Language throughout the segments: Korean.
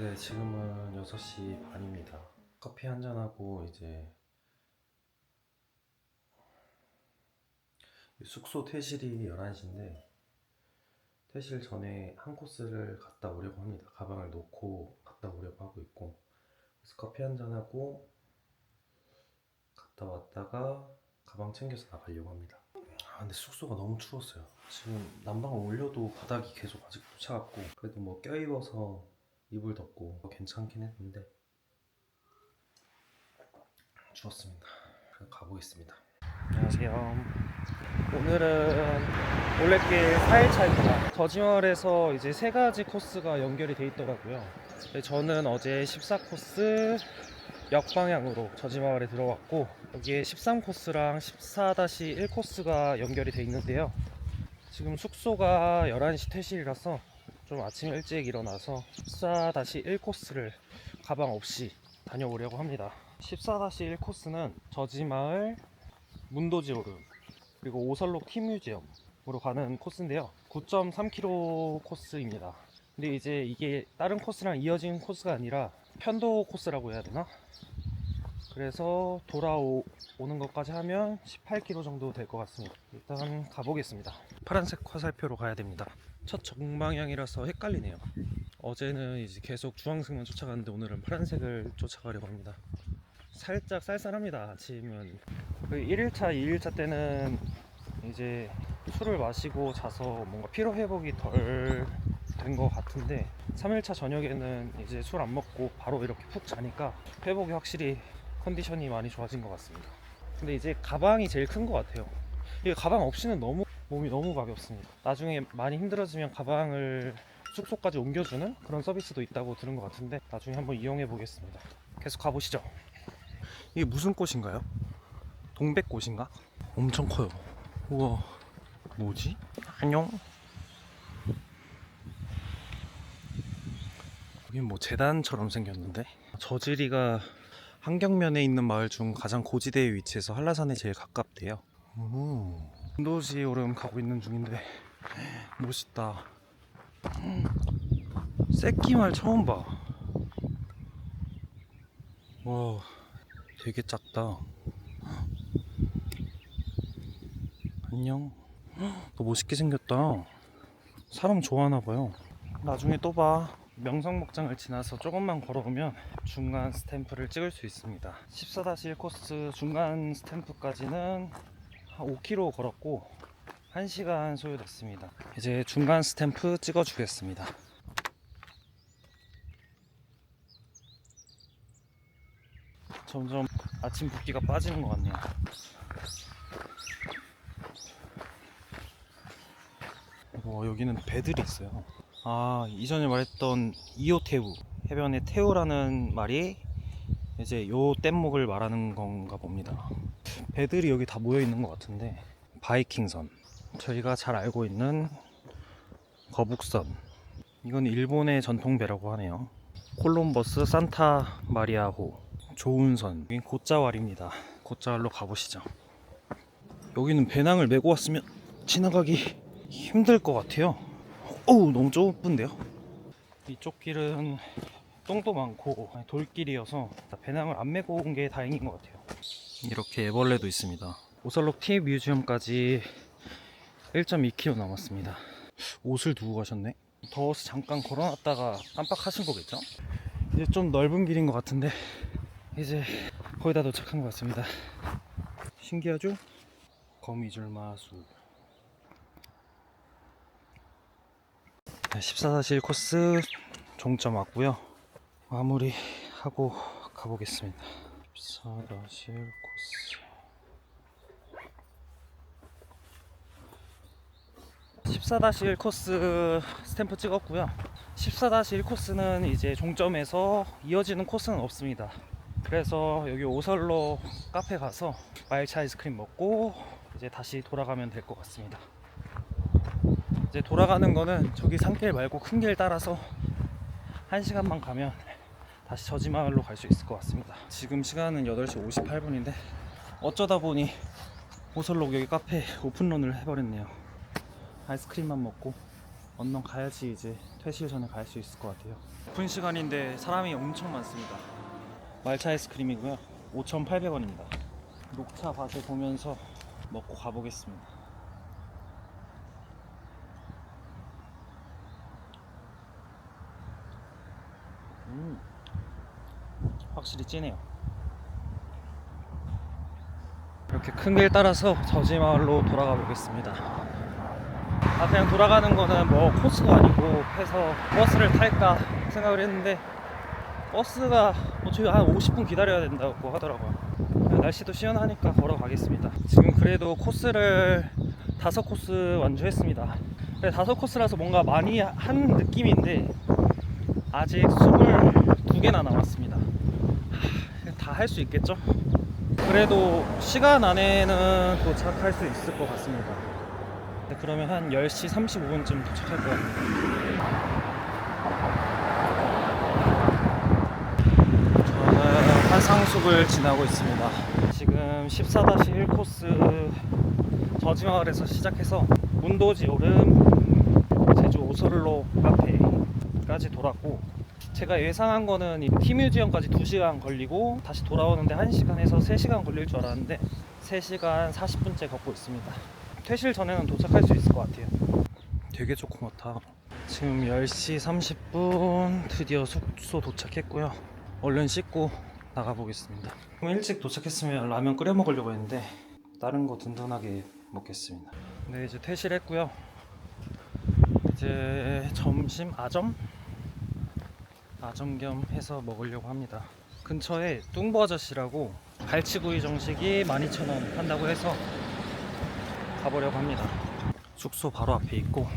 네, 지금은 6시 반입니다. 커피 한잔하고 이제 숙소 퇴실이 11시인데 퇴실 전에 한 코스를 갔다 오려고 합니다. 가방을 놓고 갔다 오려고 하고 있고, 그래서 커피 한잔하고 갔다 왔다가 가방 챙겨서 나가려고 합니다. 근데 숙소가 너무 추웠어요. 지금 난방을 올려도 바닥이 계속 아직도 차갑고, 그래도 뭐 껴입어서 이불 덮고 괜찮긴 했는데 추웠습니다. 그럼 가보겠습니다. 안녕하세요. 오늘은 올레길 4일차입니다. 저지마을에서 이제 세 가지 코스가 연결이 돼 있더라고요. 저는 어제 14코스 역방향으로 저지마을에 들어왔고, 여기에 13코스랑 14-1 코스가 연결이 돼 있는데요. 지금 숙소가 11시 퇴실이라서 좀 아침 일찍 일어나서 14-1 코스를 가방 없이 다녀오려고 합니다. 14-1 코스는 저지마을, 문도지오름, 그리고 오설록 티뮤지엄으로 가는 코스인데요. 9.3km 코스입니다. 근데 이제 이게 다른 코스랑 이어진 코스가 아니라 편도 코스라고 해야 되나? 그래서 돌아오는 것까지 하면 18km 정도 될 것 같습니다. 일단 가보겠습니다. 파란색 화살표로 가야 됩니다. 첫 정방향이라서 헷갈리네요. 어제는 이제 계속 주황색만 쫓아갔는데 오늘은 파란색을 쫓아가려고 합니다. 살짝 쌀쌀합니다. 아침은. 그 1일차, 2일차 때는 이제 술을 마시고 자서 뭔가 피로 회복이 덜 된 것 같은데, 3일차 저녁에는 이제 술 안 먹고 바로 이렇게 푹 자니까 회복이 확실히 컨디션이 많이 좋아진 것 같습니다. 근데 이제 가방이 제일 큰 것 같아요. 이게 가방 없이는 몸이 너무 가볍습니다. 나중에 많이 힘들어지면 가방을 숙소까지 옮겨주는 그런 서비스도 있다고 들은 것 같은데, 나중에 한번 이용해 보겠습니다. 계속 가보시죠. 이게 무슨 꽃인가요? 동백꽃인가? 엄청 커요. 우와, 뭐지? 안녕. 여긴 뭐 재단처럼 생겼는데, 저지리가 한경면에 있는 마을 중 가장 고지대에 위치해서 한라산에 제일 가깝대요. 문도지 오름 가고 있는 중인데 멋있다. 새끼말 처음 봐. 와, 되게 작다. 안녕. 너 멋있게 생겼다. 사람 좋아하나봐요. 나중에 또 봐. 명성목장을 지나서 조금만 걸어오면 중간 스탬프를 찍을 수 있습니다. 14-1 코스 중간 스탬프까지는 한 5km 걸었고 1시간 소요됐습니다. 이제 중간 스탬프 찍어 주겠습니다. 점점 아침 붓기가 빠지는 것 같네요. 여기는 배들이 있어요. 이전에 말했던 이오테우, 해변의 테우라는 말이 이제 요 뗏목을 말하는 건가 봅니다. 배들이 여기 다 모여 있는 것 같은데, 바이킹선, 저희가 잘 알고 있는 거북선, 이건 일본의 전통배라고 하네요. 콜럼버스, 산타 마리아호, 조운선, 여긴 곶자왈입니다. 곶자왈로 가보시죠. 여기는 배낭을 메고 왔으면 지나가기 힘들 것 같아요. 어우, 너무 좁은데요? 이쪽 길은 똥도 많고 돌길이어서 배낭을 안 메고 온 게 다행인 것 같아요. 이렇게 애벌레도 있습니다. 오설록 티 뮤지엄까지 1.2km 남았습니다. 옷을 두고 가셨네. 더워서 잠깐 걸어놨다가 깜빡하신 거겠죠? 이제 좀 넓은 길인 것 같은데 이제 거의 다 도착한 것 같습니다. 신기하죠? 거미줄 마수. 14-1 코스 종점 왔고요. 마무리하고 가보겠습니다. 14-1 코스. 14-1 코스 스탬프 찍었고요. 14-1 코스는 이제 종점에서 이어지는 코스는 없습니다. 그래서 여기 오설로 카페 가서 말차 아이스크림 먹고 이제 다시 돌아가면 될 것 같습니다. 이제 돌아가는 거는 저기 산길 말고 큰 길 따라서 1시간만 가면 다시 저지마을로 갈 수 있을 것 같습니다. 지금 시간은 8시 58분인데 어쩌다 보니 오설록 여기 카페 오픈런을 해버렸네요. 아이스크림만 먹고 언능 가야지 이제 퇴실 전에 갈 수 있을 것 같아요. 오픈 시간인데 사람이 엄청 많습니다. 말차 아이스크림이고요. 5,800원입니다. 녹차 밭을 보면서 먹고 가보겠습니다. 확실히 진해요. 이렇게 큰 길 따라서 저지마을로 돌아가 보겠습니다. 그냥 돌아가는 거는 뭐 코스가 아니고 해서 버스를 탈까 생각을 했는데 버스가 저희 한 50분 기다려야 된다고 하더라고요. 날씨도 시원하니까 걸어가겠습니다. 지금 그래도 코스를 5코스 완주했습니다. 5코스라서 뭔가 많이 한 느낌인데 아직 22개나 남았습니다. 다 할 수 있겠죠? 그래도 시간 안에는 도착할 수 있을 것 같습니다. 그러면 한 10시 35분쯤 도착할 것 같아요. 저는 한상숲을 지나고 있습니다. 지금 14-1 코스 저지마을에서 시작해서 문도지 오름, 제주 오설로 카페까지 돌았고, 제가 예상한 거는 티뮤지엄까지 2시간 걸리고 다시 돌아오는데 1시간에서 3시간 걸릴 줄 알았는데 3시간 40분째 걷고 있습니다. 퇴실 전에는 도착할 수 있을 것 같아요. 되게 조그맣다. 지금 10시 30분 드디어 숙소 도착했고요. 얼른 씻고 나가보겠습니다. 일찍 도착했으면 라면 끓여 먹으려고 했는데 다른 거 든든하게 먹겠습니다. 네, 이제 퇴실했고요. 이제 점심 아점 겸 해서 먹으려고 합니다. 근처에 뚱보 아저씨라고 갈치구이 정식이 12,000원 한다고 해서 가보려고 합니다. 숙소 바로 앞에 있고,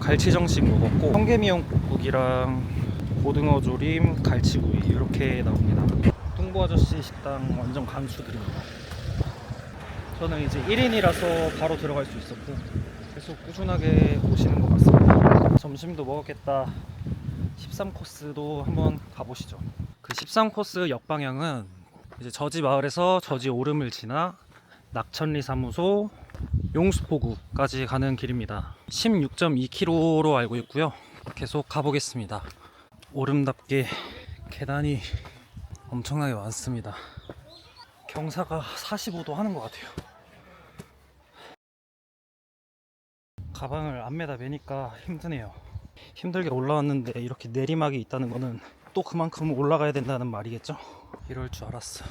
갈치 정식 먹었고 성게미역국이랑 고등어 조림, 갈치구이 이렇게 나옵니다. 뚱보 아저씨 식당 완전 강추드립니다. 저는 이제 1인이라서 바로 들어갈 수 있었고 계속 꾸준하게 오시는 것 같습니다. 점심도 먹었겠다. 13코스도 한번 가보시죠. 그 13코스 역방향은 이제 저지 마을에서 저지 오름을 지나 낙천리 사무소, 용수포구까지 가는 길입니다. 16.2km로 알고 있고요. 계속 가보겠습니다. 오름답게 계단이 엄청나게 많습니다. 경사가 45도 하는 것 같아요. 가방을 안 매다 매니까 힘드네요. 힘들게 올라왔는데 이렇게 내리막이 있다는 거는 또 그만큼 올라가야 된다는 말이겠죠? 이럴 줄 알았어.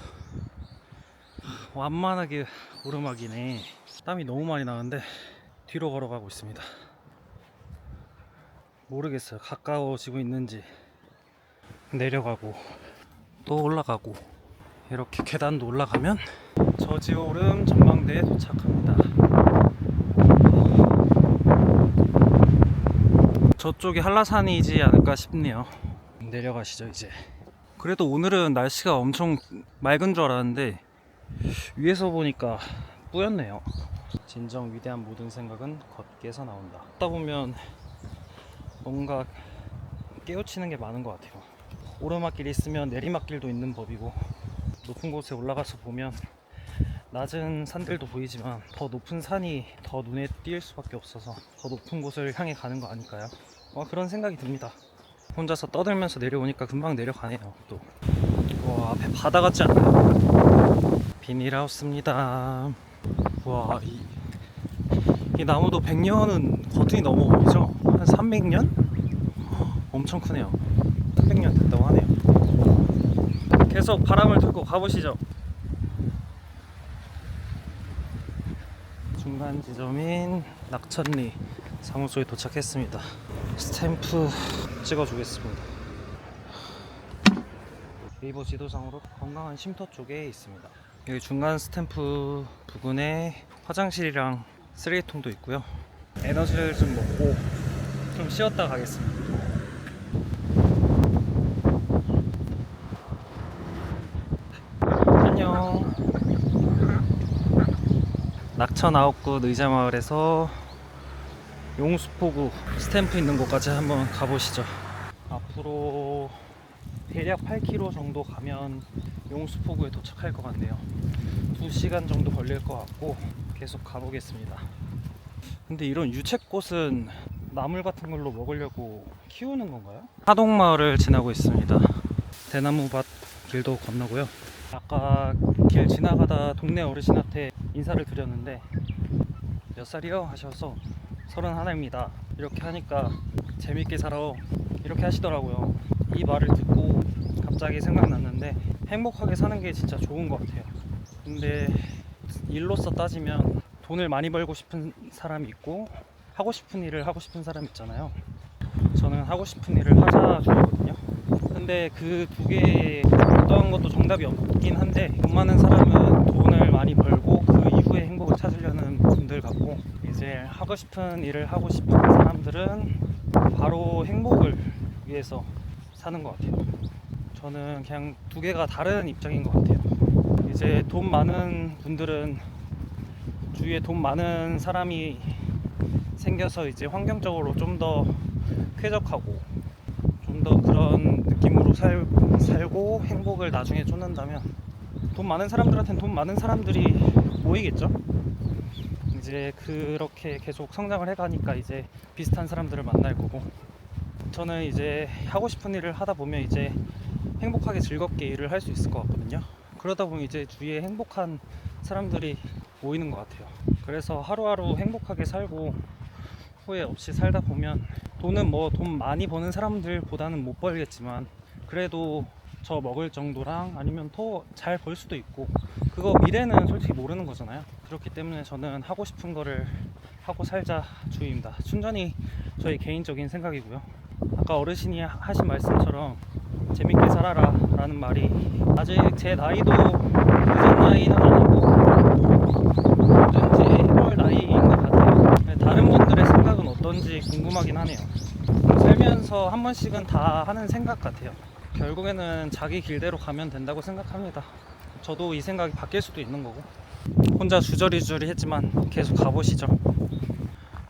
완만하게 오르막이네. 땀이 너무 많이 나는데 뒤로 걸어가고 있습니다. 모르겠어요. 가까워지고 있는지. 내려가고 또 올라가고 이렇게 계단도 올라가면 저지오름 전망대에 도착합니다. 저쪽이 한라산이지 않을까 싶네요. 내려가시죠 이제. 그래도 오늘은 날씨가 엄청 맑은 줄 알았는데 위에서 보니까 뿌였네요. 진정 위대한 모든 생각은 걷기에서 나온다. 걷다 보면 뭔가 깨우치는 게 많은 것 같아요. 오르막길이 있으면 내리막길도 있는 법이고, 높은 곳에 올라가서 보면 낮은 산들도 보이지만 더 높은 산이 더 눈에 띄일 수밖에 없어서 더 높은 곳을 향해 가는 거 아닐까요? 그런 생각이 듭니다. 혼자서 떠들면서 내려오니까 금방 내려가네요. 또 앞에 바다 같지 않나요? 비닐하우스입니다. 와, 이 나무도 100년은 버튼이 넘어 보이죠? 한 300년? 엄청 크네요. 300년 됐다고 하네요. 계속 바람을 들고 가보시죠. 중간 지점인 낙천리 사무소에 도착했습니다. 스탬프 찍어주겠습니다. 네이버 지도상으로 건강한 쉼터 쪽에 있습니다. 여기 중간 스탬프 부근에 화장실이랑 쓰레기통도 있고요. 에너지를 좀 먹고 좀 쉬었다 가겠습니다. 안녕. 낙천 아웃굿 의자마을에서 용수포구 스탬프 있는 곳까지 한번 가보시죠. 앞으로 대략 8km 정도 가면 용수포구에 도착할 것 같네요. 2시간 정도 걸릴 것 같고 계속 가보겠습니다. 근데 이런 유채꽃은 나물 같은 걸로 먹으려고 키우는 건가요? 하동마을을 지나고 있습니다. 대나무밭 길도 건너고요. 아까 길 지나가다 동네 어르신한테 인사를 드렸는데 몇 살이요? 하셔서 31입니다. 이렇게 하니까 재밌게 살아 이렇게 하시더라고요. 이 말을 듣고 갑자기 생각났는데 행복하게 사는 게 진짜 좋은 것 같아요. 근데 일로서 따지면 돈을 많이 벌고 싶은 사람이 있고 하고 싶은 일을 하고 싶은 사람 있잖아요. 저는 하고 싶은 일을 하자 주의거든요. 근데 그 두 개의 어떠한 것도 정답이 없긴 한데 돈 많은 사람은 돈을 많이 벌고 그 이후에 행복을 찾으려는 분들 같고 이제 하고 싶은 일을 하고 싶은 사람들은 바로 행복을 위해서 사는 것 같아요. 저는 그냥 두 개가 다른 입장인 것 같아요. 이제 돈 많은 분들은 주위에 돈 많은 사람이 생겨서 이제 환경적으로 좀 더 쾌적하고 좀 더 그런 느낌으로 살고 행복을 나중에 쫓는다면 돈 많은 사람들한테는 돈 많은 사람들이 모이겠죠. 이제 그렇게 계속 성장을 해가니까 이제 비슷한 사람들을 만날 거고 저는 이제 하고 싶은 일을 하다 보면 이제 행복하게 즐겁게 일을 할 수 있을 것 같거든요. 그러다 보면 이제 주위에 행복한 사람들이 모이는 것 같아요. 그래서 하루하루 행복하게 살고 후회 없이 살다 보면 돈은 뭐 돈 많이 버는 사람들보다는 못 벌겠지만 그래도 저 먹을 정도랑 아니면 더 잘 벌 수도 있고 그거 미래는 솔직히 모르는 거잖아요. 그렇기 때문에 저는 하고 싶은 거를 하고 살자 주의입니다. 순전히 저희 개인적인 생각이고요. 아까 어르신이 하신 말씀처럼 재밌게 살아라 라는 말이 아직 제 나이도 늦은 나이는 아니고 뭐든지 해볼 나이인 것 같아요. 다른 분들의 생각은 어떤지 궁금하긴 하네요. 살면서 한 번씩은 다 하는 생각 같아요. 결국에는 자기 길대로 가면 된다고 생각합니다. 저도 이 생각이 바뀔 수도 있는 거고 혼자 주저리주저리 했지만 계속 가보시죠.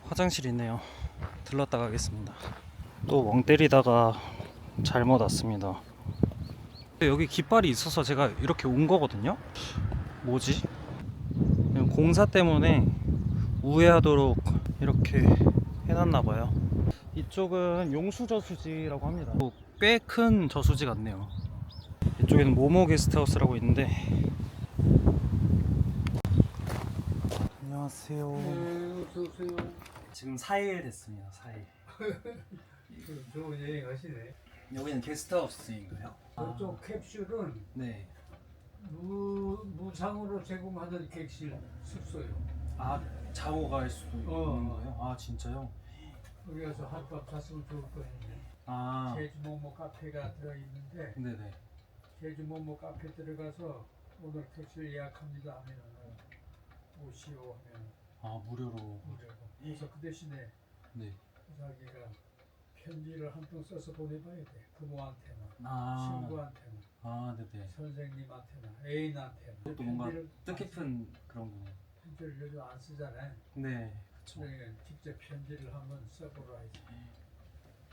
화장실 있네요. 들렀다 가겠습니다. 또 멍 때리다가 잘못 왔습니다. 여기 깃발이 있어서 제가 이렇게 온 거거든요. 뭐지? 공사 때문에 우회하도록 이렇게 해놨나봐요. 이쪽은 용수저수지라고 합니다. 꽤 큰 저수지 같네요. 이쪽에는 모모 게스트하우스라고 있는데. 안녕하세요. 네, 어서오세요. 지금 4일 됐습니다. 4일. 좋은 여행 하시네. 여기는 게스트하우스인가요? 그쪽 캡슐은 네. 무상으로 제공하는 객실 숙소요. 아, 자고 갈 수도 있는 거예요? 아, 진짜요? 거기 가서 한밤 잤으면 좋을 거예요. 아, 제주모모 카페가 들어있는데 네네. 제주모모 카페 들어가서 오늘 객실 예약합니다 하면 오시오 하면 아, 무료로. 무료고. 그래서 그 대신에 네. 자기가 편지를 한 통 써서 보내봐야 돼. 부모한테나 아, 친구한테나 아, 네네. 선생님한테나 애인한테나. 그것도 뭔가 편지를 뜻깊은 그런 거네요. 편지를 요즘 안 쓰잖아요. 네, 그쵸. 그러니까 직접 편지를 한번 써보라야지.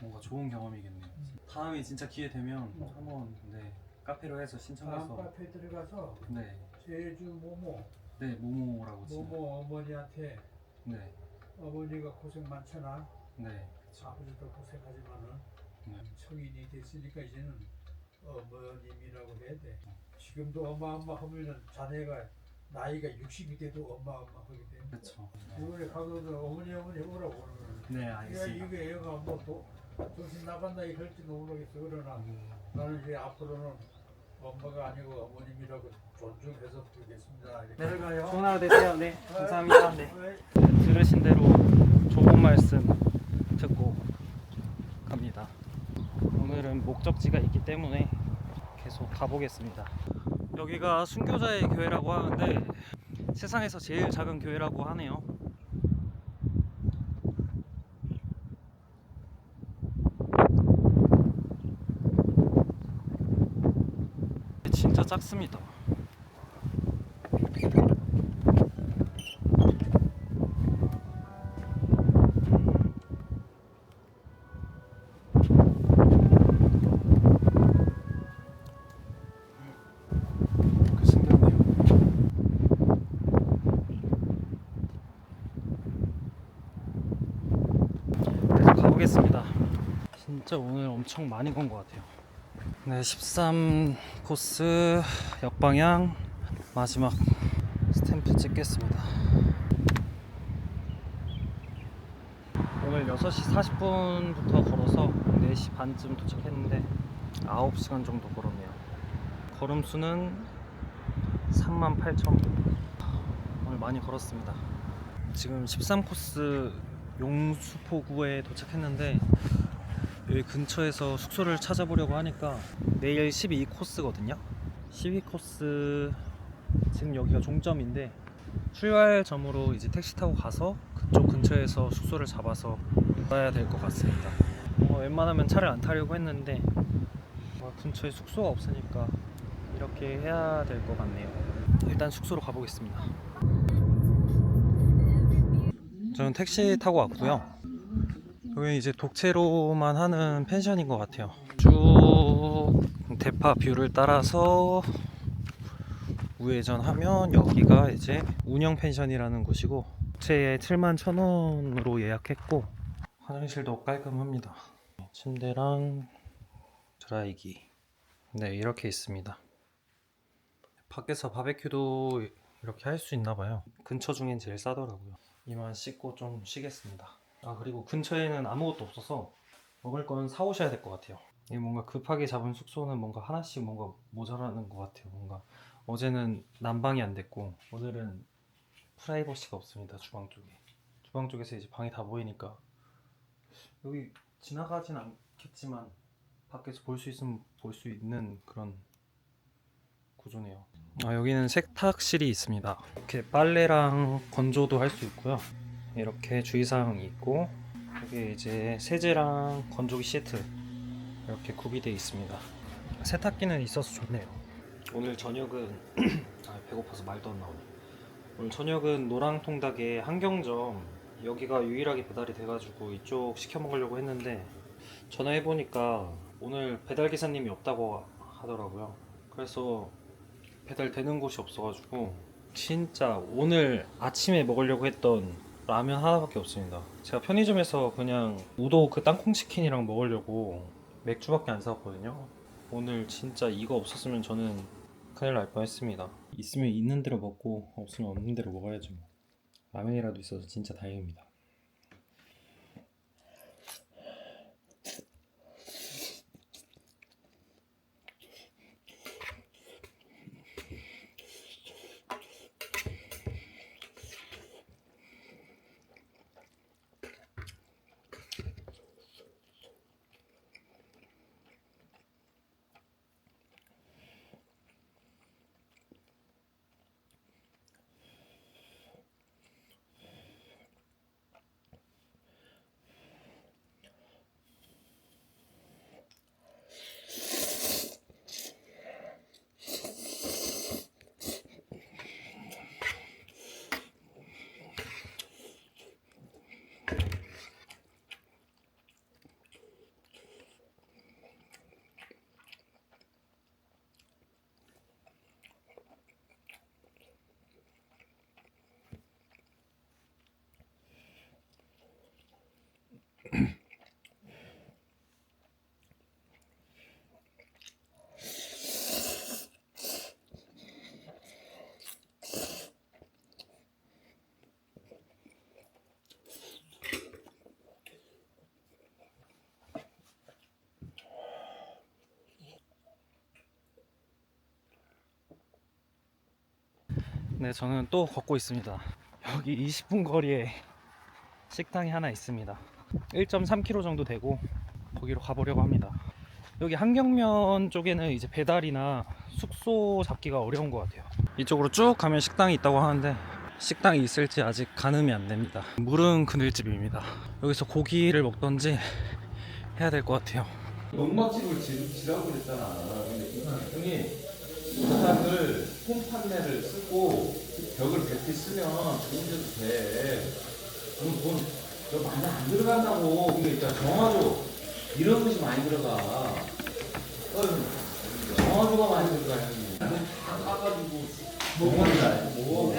뭔가 좋은 경험이겠네요. 다음에 진짜 기회 되면 한번 네 카페로 해서 다음 신청해서 카페 들어가서 네, 제주 모모 네 모모라고 치면 모모 어머니한테 네, 어머니가 고생 많잖아. 네, 그쵸. 아버지도 고생하지만은 네. 성인이 됐으니까 이제는 어머님이라고 해야 돼. 지금도 엄마 하면은 자네가 나이가 60이 돼도 엄마 하게 돼. 그쵸. 이번에 가서도 어머니 해보라고 그러는. 네, 알겠습니다. 이게 얘가 뭐 정신 나간다 이럴지는 모르겠어. 그러나 나는 이제 앞으로는 엄마가 아니고 어머님이라고 존중해서 부르겠습니다. 네, 좋은 하루 되세요. 네, 감사합니다. 네. 들으신 대로 좋은 말씀 듣고 갑니다. 오늘은 목적지가 있기 때문에 계속 가보겠습니다. 여기가 순교자의 교회라고 하는데 세상에서 제일 작은 교회라고 하네요. 진짜 작습니다. 진짜 오늘 엄청 많이 건 것 같아요. 네, 13 코스 역방향 마지막 스탬프 찍겠습니다. 오늘 6시 40분부터 걸어서 4시 반쯤 도착했는데 9시간 정도 걸었네요. 걸음 수는 38,000. 오늘 많이 걸었습니다. 지금 13코스 용수포구에 도착했는데 여기 근처에서 숙소를 찾아보려고 하니까 내일 12코스거든요. 12코스 지금 여기가 종점인데 출발점으로 이제 택시 타고 가서 그쪽 근처에서 숙소를 잡아서 가야 될 것 같습니다. 웬만하면 차를 안 타려고 했는데 근처에 숙소가 없으니까 이렇게 해야 될 것 같네요. 일단 숙소로 가보겠습니다. 저는 택시 타고 왔고요. 여기 이제 독채로만 하는 펜션인 것 같아요. 쭉 대파 뷰를 따라서 우회전하면 여기가 이제 운영 펜션이라는 곳이고 독채에 71,000원으로 예약했고 화장실도 깔끔합니다. 침대랑 드라이기 네 이렇게 있습니다. 밖에서 바베큐도 이렇게 할 수 있나봐요. 근처 중엔 제일 싸더라고요. 이만 씻고 좀 쉬겠습니다. 그리고 근처에는 아무것도 없어서 먹을 건 사오셔야 될 것 같아요. 이게 뭔가 급하게 잡은 숙소는 뭔가 하나씩 뭔가 모자라는 것 같아요. 뭔가 어제는 난방이 안 됐고 오늘은 프라이버시가 없습니다. 주방 쪽에. 주방 쪽에서 이제 방이 다 보이니까 여기 지나가진 않겠지만 밖에서 볼 수 있으면 볼 수 있는 그런 구조네요. 여기는 세탁실이 있습니다. 이렇게 빨래랑 건조도 할 수 있고요. 이렇게 주의사항이 있고 여기 이제 세제랑 건조기 시트 이렇게 구비되어 있습니다. 세탁기는 있어서 좋네요. 오늘 저녁은 배고파서 말도 안 나오네. 오늘 저녁은 노랑통닭의 한경점 여기가 유일하게 배달이 돼가지고 이쪽 시켜 먹으려고 했는데 전화해보니까 오늘 배달 기사님이 없다고 하더라고요. 그래서 배달되는 곳이 없어가지고 진짜 오늘 아침에 먹으려고 했던 라면 하나밖에 없습니다. 제가 편의점에서 그냥 우도 그 땅콩치킨이랑 먹으려고 맥주밖에 안 사왔거든요. 오늘 진짜 이거 없었으면 저는 큰일 날 뻔했습니다. 있으면 있는 대로 먹고 없으면 없는 대로 먹어야죠. 라면이라도 있어서 진짜 다행입니다. 네, 저는 또 걷고 있습니다. 여기 20분 거리에 식당이 하나 있습니다. 1.3km 정도 되고 거기로 가보려고 합니다. 여기 한경면 쪽에는 이제 배달이나 숙소 잡기가 어려운 것 같아요. 이쪽으로 쭉 가면 식당이 있다고 하는데 식당이 있을지 아직 가늠이 안 됩니다. 물은 그늘집입니다. 여기서 고기를 먹던지 해야 될 것 같아요. 농막집을 지라고 그랬잖아. 근데 형이 바닥을 홈판넬을 쓰고 벽을 100개 쓰면 좋은 데도 돼. 그럼 돈 많이 안 들어간다고. 이게 일단 정화조 이런 것이 많이 들어가. 정화조가 많이 들어가 형님. 다 까가지고 정화조 아니고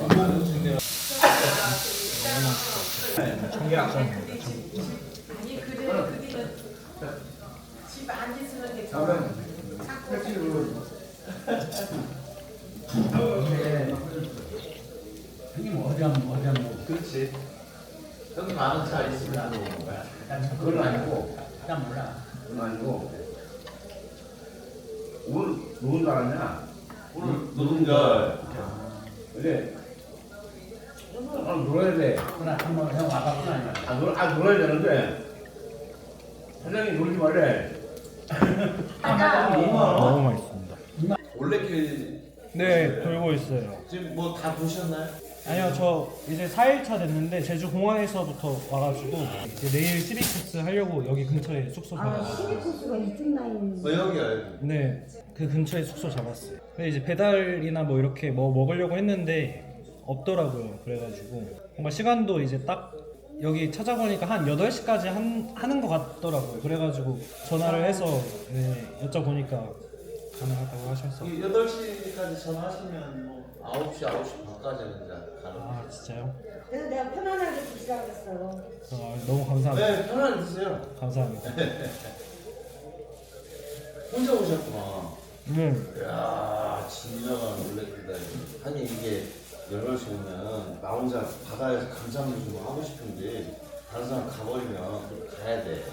공공 중대. 청계약선. 어장 그렇지. 형님 아는 차 있으면 먹는 거야. 그건 아니고 난 몰라. 그건 아니고 오늘 누군 줄 알았냐? 오늘 노동절. 근데 오늘 놀아야 돼. 그나 한번 형 와봤구나 아니야. 놀아야 되는데 사장님 놀지 말래. 너무 맛있습니다. 올레길 네, 돌고 있어요. 지금 뭐 다 보셨나요? 아니요, 저 이제 4일차 됐는데 제주 공항에서부터 와가지고 이제 내일 시리코스 하려고 여기 근처에 숙소 아, 잡았어요. 시리코스가 이쪽 라인. 여기야. 네, 그 근처에 숙소 잡았어요. 근데 이제 배달이나 뭐 이렇게 뭐 먹으려고 했는데 없더라고요. 그래가지고 뭔가 시간도 이제 딱 여기 찾아보니까 한 8시까지 하는 것 같더라고요. 그래가지고 전화를 해서 네, 여쭤보니까 가능하다고 하셔서. 8시까지 전화하시면 뭐 9시 반까지는 이제 가는 아, 진짜요? 그래서 내가 편안하게 드시라고 했어. 너무 감사합니다. 네, 편하게 드세요. 감사합니다. 혼자 오셨구나. 네. 이야, 진정한 올레길다. 아니 이게 8시 오면 나 혼자 바다에서 감상도 좀 하고 싶은데 다른 사람 가버리면 좀 가야 돼.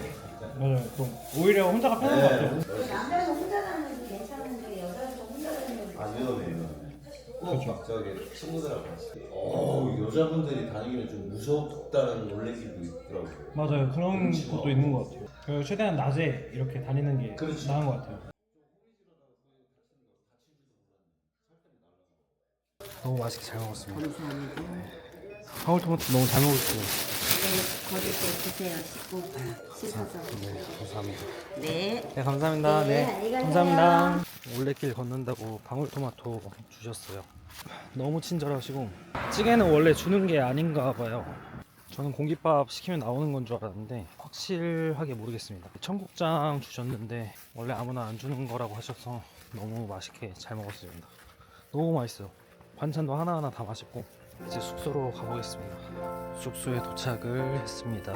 맞아요. 그럼 오히려 혼자가 편한 것 같아요. 남자는 혼자 다니는 게 괜찮은데 여자는 혼자 다니는 게 아, 위험해요. 그렇죠. 꼭막 저기 친구들하고 같이. 여자분들이 다니기는 좀 무섭다는 올레길도 있더라고요. 맞아요. 그런 것도 있는 것 같아요. 그래서 최대한 낮에 이렇게 다니는 게 그렇지. 나은 것 같아요. 너무 맛있게 잘 먹었습니다. 감사합니다. 방울토마토 너무 잘 먹었어요. 네, 거기 또 드세요. 씻어서. 네, 감사합니다. 네. 네, 감사합니다. 네, 안녕히 가세요. 감사합니다. 올레길 걷는다고 방울토마토 주셨어요. 너무 친절하시고 찌개는 원래 주는 게 아닌가 봐요. 저는 공깃밥 시키면 나오는 건 줄 알았는데 확실하게 모르겠습니다. 청국장 주셨는데 원래 아무나 안 주는 거라고 하셔서 너무 맛있게 잘 먹었습니다. 너무 맛있어요. 반찬도 하나하나 다 맛있고 이제 숙소로 가보겠습니다. 숙소에 도착을 했습니다.